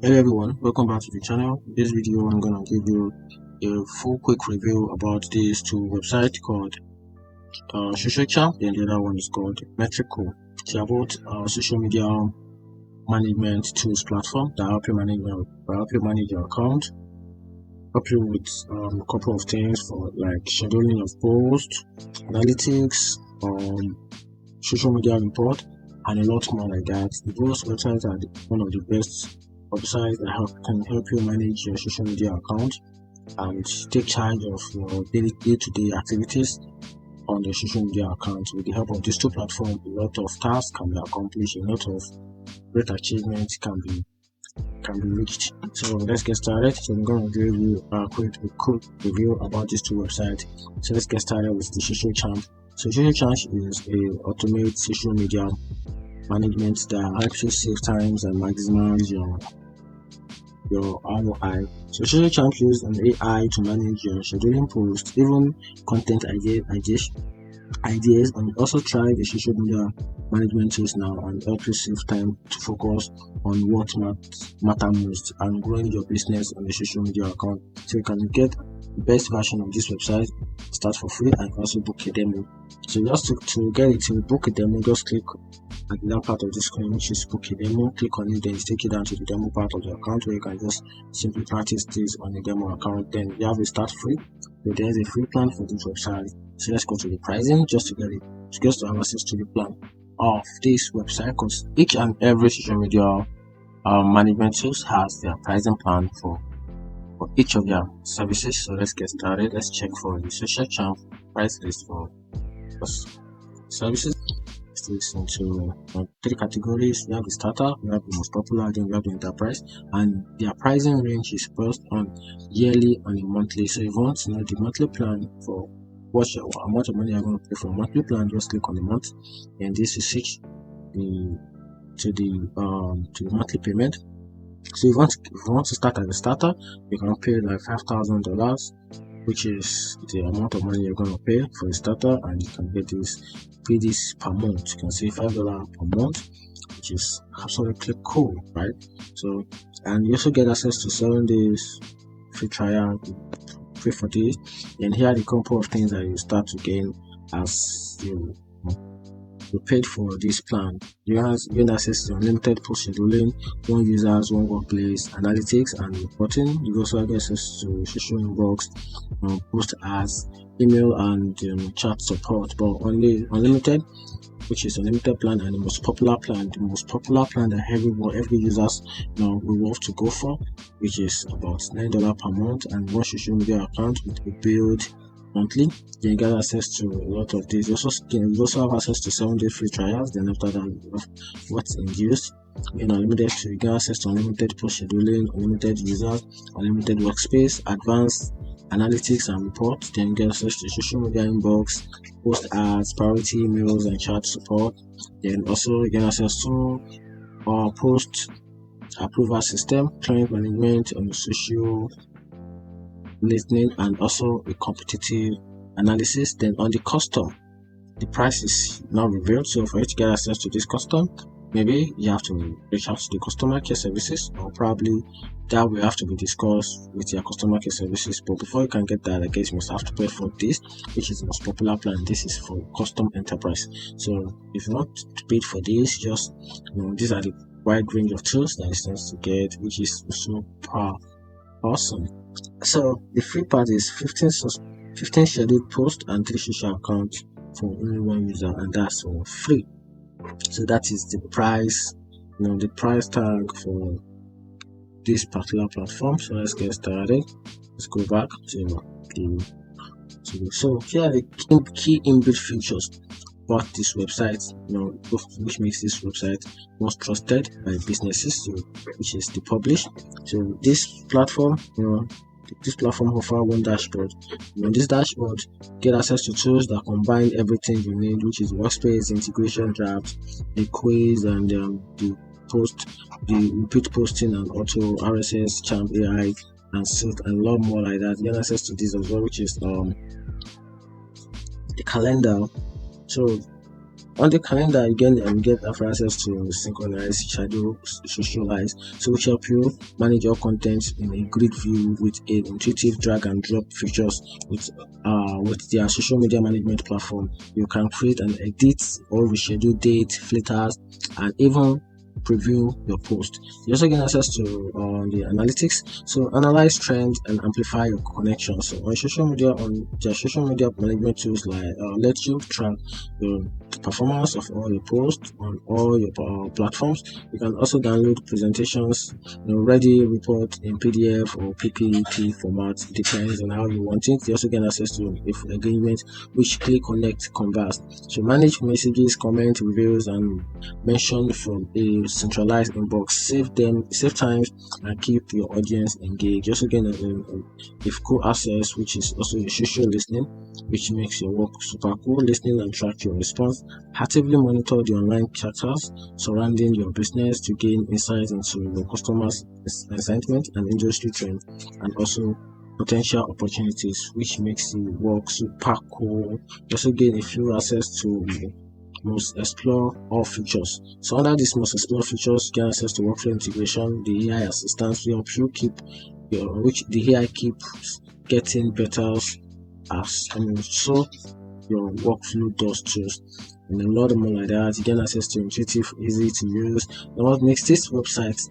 Hello everyone, welcome back to the channel. In this video, I'm gonna give you a full quick review about these two websites called Social Champ, and the other one is called Metricool. They are both social media management tools platform that help you manage your account, help you with a couple of things for like scheduling of posts, analytics, social media report, and a lot more like that. Those websites are one of the best websites that can help you manage your social media account and take charge of your day-to-day activities on your social media account. With the help of these two platforms, a lot of tasks can be accomplished, a lot of great achievements can be reached. So let's get started. So I'm going to give you a quick review about these two websites. So let's get started with the Social Champ. So Social Champ is a automate social media management that helps you save times and maximize your ROI. So Social Champ uses an AI to manage your scheduling posts, even content ideas, and also try the social media management tools now and help you save time to focus on what matter most and growing your business on the social media account. So you can get the best version of this website, start for free, and also book a demo. So just to get it to book a demo, just click at the left part of the screen, which is book a demo. Click on it, then take you down to the demo part of the account where you can just simply practice this on the demo account. Then you have a start free. So there's a free plan for this website. So let's go to the pricing just to have access to the plan of this website, because each and every social media management tools has their pricing plan for each of their services. So let's get started. Let's check for the Social Champ price list for services. This into three categories. We have the starter, we have the most popular, then we have the enterprise, and their pricing range is based on yearly and a monthly. So if you want to know the monthly plan for what amount of money you're going to pay for a monthly plan, just click on the month, and this will switch to the monthly payment. So if you want to start as a starter, you can pay like $5,000, which is the amount of money you're going to pay for a starter, and you can pay this per month. You can say $5 per month, which is absolutely cool, right? So, and you also get access to 7 days free trial, free for this. And here are the couple of things that you start to gain as you paid for this plan. You gain access to unlimited post scheduling, one users, one workplace, analytics and reporting. You also have access to social inbox, post ads, email and chat support, but only unlimited, which is unlimited plan, and the most popular plan that every users will love to go for, which is about $9 per month, and one social media account with a build monthly. Then you get access to a lot of these. You also have access to 7 day free trials. Then after that, what's induced, you get access to unlimited post scheduling, unlimited users, unlimited workspace, advanced analytics and reports. Then you get access to social media inbox, post ads, priority emails and chat support. Then also you get access to post approval system, client management, and social listening, and also a competitive analysis. Then on the custom, the price is now revealed. So for you to get access to this custom, maybe you have to reach out to the customer care services, or probably that will have to be discussed with your customer care services. But before you can get that, I guess you must have to pay for this, which is the most popular plan. This is for custom enterprise. So if you want to pay for this, just these are the wide range of tools that it stands to get, which is super awesome. So the free part is 15 scheduled posts and 3 social accounts for only one user, and that's for free. So that is the price, the price tag for this particular platform. So let's get started. Let's go back to so here are the key inbuilt features about this website, which makes this website most trusted by businesses, which is the publish. So this platform, offer one dashboard. This dashboard get access to tools that combine everything you need, which is workspace, integration drafts, the quiz, and the repeat posting and auto RSS, Champ AI, and suit, and a lot more like that. You get access to this as well, which is the calendar. So On the calendar, again, you get access to synchronize, schedule, socialize, so which help you manage your content in a grid view with an intuitive drag and drop features with their social media management platform. You can create and edit or reschedule date, filters, and even preview your post. You also get access to the analytics, so analyze trends and amplify your connections. So on their social media management tools like let you track the performance of all your posts on all your platforms. You can also download presentations, ready report in PDF or PPT format. It depends on how you want it. You also get access to if engagement, which click, connect, converse. So manage messages, comment, reviews, and mention from a centralized inbox. Save times, and keep your audience engaged. You also get a cool access, which is also a social listening, which makes your work super cool. Listening and track your response. Actively monitor the online chapters surrounding your business to gain insight into your customers' sentiment and industry trends, and also potential opportunities, which makes the work super cool. You also gain a few access to most explore all features. So under this most explore features, you get access to workflow integration, the AI assistance will help you keep which the AI keeps getting better so your workflow does too. And a lot more like that. You get access to intuitive, easy to use. And what makes this website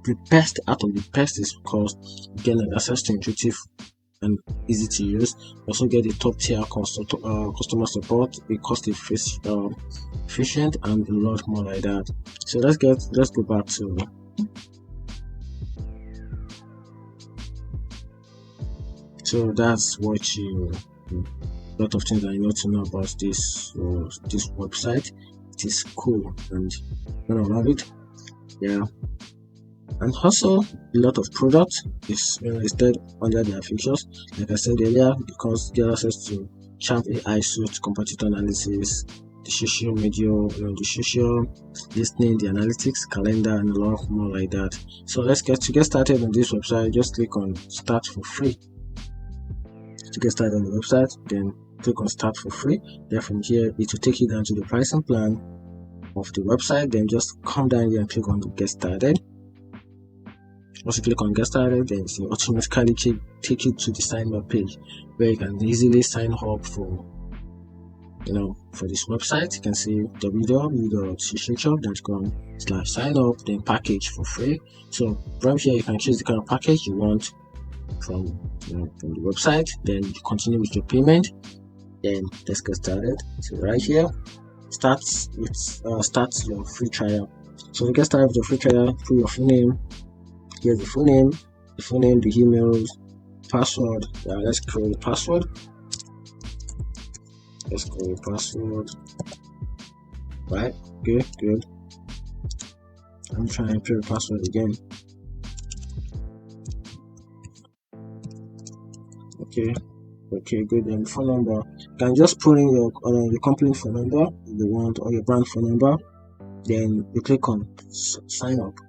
the best out of the best is because you get access to intuitive and easy to use. Also get a top tier customer support, a cost efficient, and a lot more like that. So let's go back to so that's what you a lot of things that you need to know about this website. It is cool and I love it. Yeah. And also a lot of products is listed under their features. Like I said earlier, because get access to Champ AI suite, competitor analysis, the social media, the social listening, the analytics, calendar, and a lot more like that. So let's get started on this website. Just click on start for free to get started on the website. Then click on start for free. Then from here it will take you down to the pricing plan of the website. Then just come down here and click on get started. Once you click on get started, then it will automatically take you to the sign up page where you can easily sign up for for this website. You can see www.shishishop.com/sign up, then package for free. So from here you can choose the kind of package you want from the website. Then you continue with your payment. Then let's get started. So right here, starts your free trial. So to get started with your free trial, put your full name. Here's the full name, the emails, password. Let's create a password. Right, good. I'm trying to create a password again. Okay, good. Then phone number. You can just put in your company phone number if you want, or your brand phone number. Then you click on sign up.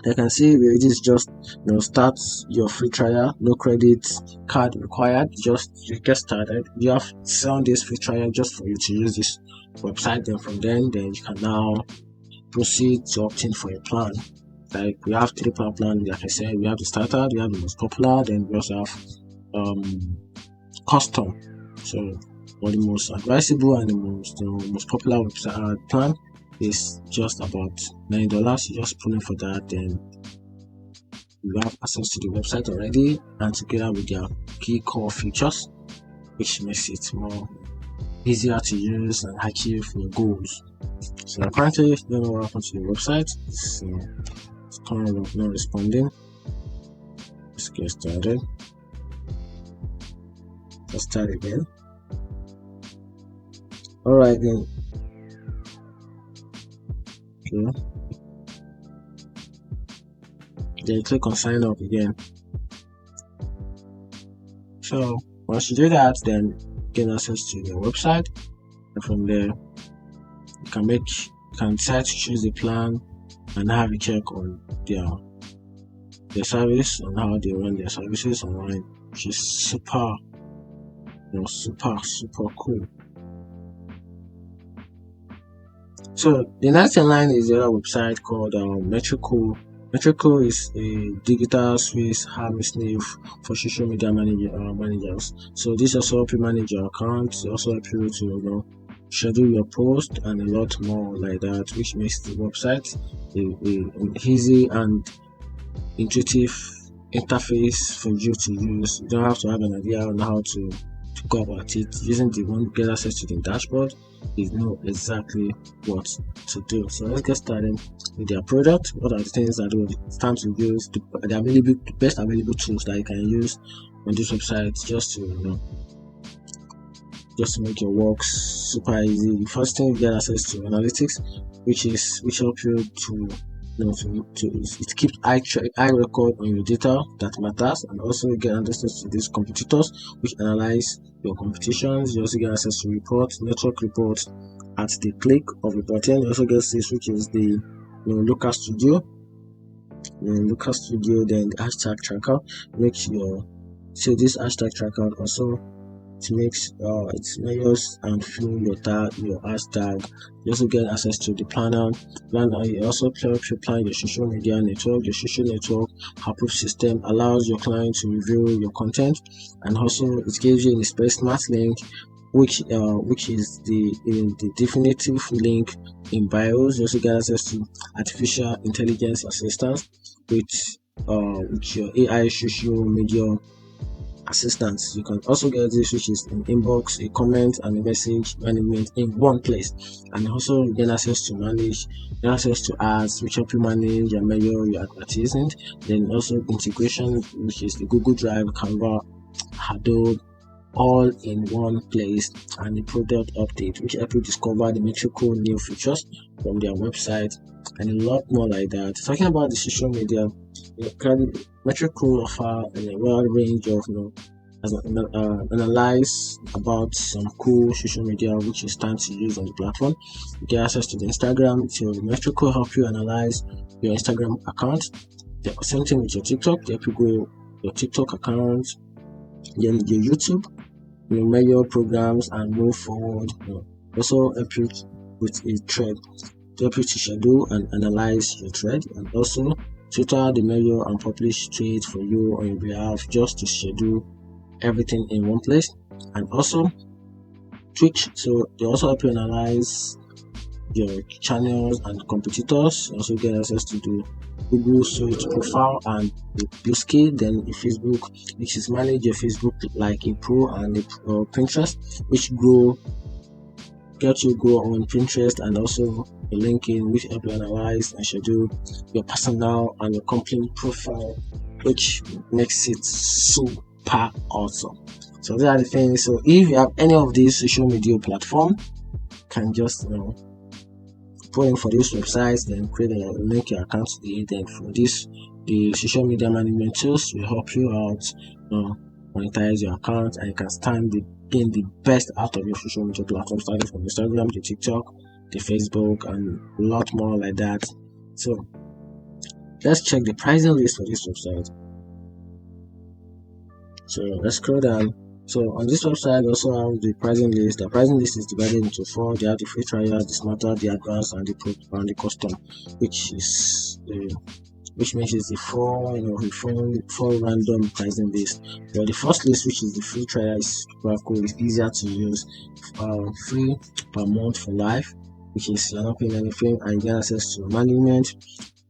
You can see it is just start your free trial, no credit card required. Just you get started. You have 7 days free trial just for you to use this website. Then from then you can now proceed to opt in for your plan. Like we have 3 plan. Like I said, we have the starter, we have the most popular, then we also have custom. So for the most advisable and the most popular website plan is just about $9. You just pull in for that, then you have access to the website already, and together with their key core features, which makes it more easier to use and achieve your goals. So currently, if you don't know what happened to the website, it's kind of not responding. Let's get started. Let's start again. Alright then. Okay. Then click on sign up again. So once you do that, then get access to your website, and from there you can decide to choose the plan and have a check on their service and how they run their services online, which is super super cool. So the next in line is the other website called Metricool. Metricool is a digital Swiss Army slave for social media managers. So this also help you manage your accounts. It also help you to schedule your post and a lot more like that, which makes the website a easy and intuitive interface for you to use. You don't have to have an idea on how to go about it. Using the one get access to the dashboard, you know exactly what to do. So let's get started with their product. What are the things that it's time to use? The best available tools that you can use on this website just to make your work super easy. The first thing, you get access to analytics, which help you to it keeps eye record on your data that matters, and also you get access to these competitors which analyze your competitions. You also get access to reports, network reports at the click of a button. You also get this, which is the local studio. Then the hashtag tracker makes this hashtag tracker also it measures and fill your hashtag. You also get access to the planner. It also helps you plan your social media network. Your social network approve system allows your client to review your content, and also it gives you a smart link, which is the definitive link in bios. You also get access to artificial intelligence assistance with your AI social media assistance. You can also get this, which is an inbox, a comment, and a message management in one place. And also get access to ads, which help you manage and measure your advertisement. Then also integration, which is the Google Drive, Canva, Adobe, all in one place, and the product update, which help you discover the Metricool new features from their website and a lot more like that. Talking about the social media, Metricool offer a wide range of analyze about some cool social media which is time to use on the platform. You get access to the Instagram. So Metricool help you analyze your Instagram account. The same thing with your TikTok. They help you grow your TikTok account, then your YouTube, measure programs and move forward. Also help you with a thread. Help you to schedule and analyze your thread, and also Twitter, the measure and publish tweets for you on your behalf, just to schedule everything in one place. And also Twitch, so they also help you analyze your channels and competitors. You also get access to the Google search profile and the Bluesky, then the Facebook, which is manage your Facebook like a pro, and the Pinterest, which get you grow on Pinterest, and also the LinkedIn, which help you analyze and schedule your personal and your company profile, which makes it super awesome. So these are the things. So if you have any of these social media platform, can just put in for these websites, then link your account to the then for this the social media management tools will help you out monetize your account, and you can gain the best out of your social media platform, starting from Instagram, the TikTok, the Facebook, and a lot more like that. So let's check the pricing list for this website. So let's scroll down. So on this website, we also have the pricing list. The pricing list is divided into four. They have the free trial, the smarter, the advanced, and the custom, which makes it the four random pricing list. So the first list, which is the free trial, is super cool. It's easier to use. Free per month for life, which is you're not paying anything, and you get access to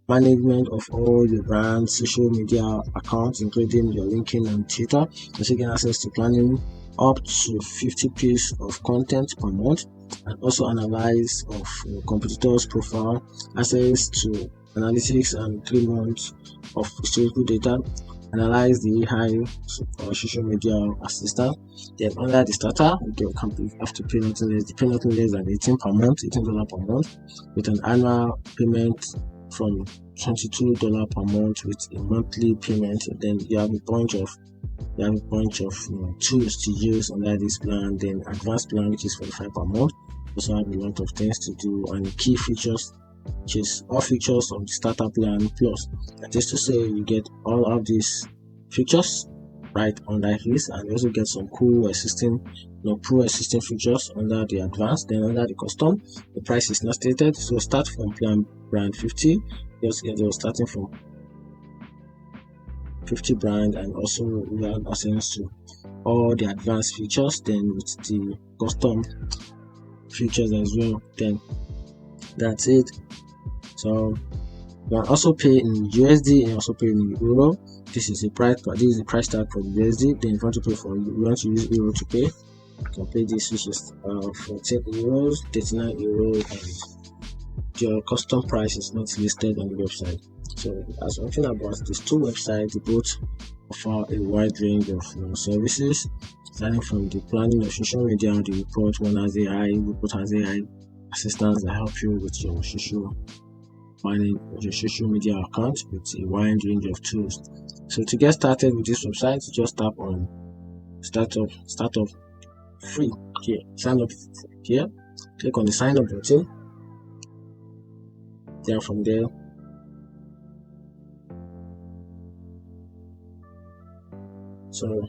management of all your brand's social media accounts, including your LinkedIn and Twitter. Also get access to planning up to 50 pieces of content per month, and also analyze of competitors' profile, access to analytics and 3 months of historical data, analyze the AI social media assistant. Then under the starter, you have to pay nothing less. The pay nothing less than $18 per month, with an annual payment from $22 per month with a monthly payment. Then you have a bunch of tools to use under this plan. Then advanced plan, which is $45 per month, also have a lot of things to do, and key features, which is all features of the starter plan plus. That is to say, you get all of these features right under his, and you also get some cool existing, pro existing features under the advanced. Then under the custom, the price is not stated, so start from plan brand 50. You're starting from 50 brand, and also we have access to all the advanced features, then with the custom features as well. Then that's it. So you can also pay in USD and also pay in Euro. This is the price tag for USD. Then if you want to pay for, you want to use Euro to pay, you can pay this, which is 14 euros, 39 euros, and your custom price is not listed on the website. So as one thing about these two websites, they both offer a wide range of services, starting from the planning of social media, the report. One has AI, report has AI assistants that help you with your social media account with a wide range of tools. So to get started with this website, just tap on start up free here, sign up here, click on the sign up button. Then from there, so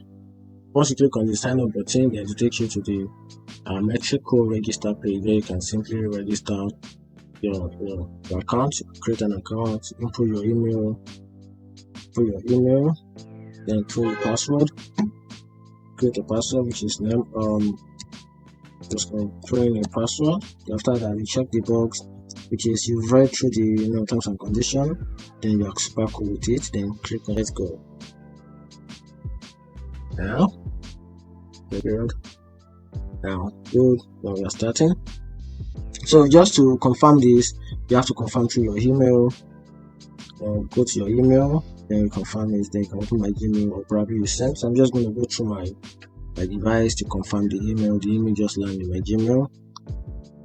once you click on the sign up button, then it will take you to the Metricool register page, where you can simply register your account, create an account, input your email, then put your password, create a password which is name, just put in a password. After that, you check the box, which is you've read through the terms and conditions, then you are super cool with it, then click on let's go. Now good. Now we are starting. So just to confirm this, you have to confirm through your email. Go to your email, then you confirm it, then you can open my Gmail, or probably you sent. So I'm just going to go through my device to confirm the email. The email just landed in my Gmail.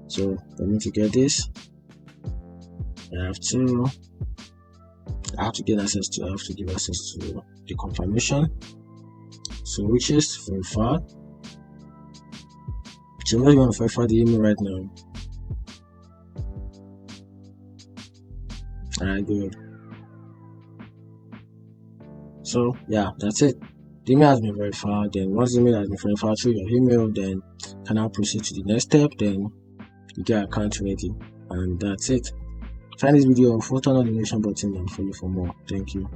So for me to get this, I have to give access to the confirmation. So which is verify. So I'm just going to verify the email right now. Alright, good. So yeah, that's it. The email has been verified. Then once the email has been verified through your email, then you can now proceed to the next step. Then you get account ready, and that's it. Find this video, turn on the notification button, and follow for more. Thank you.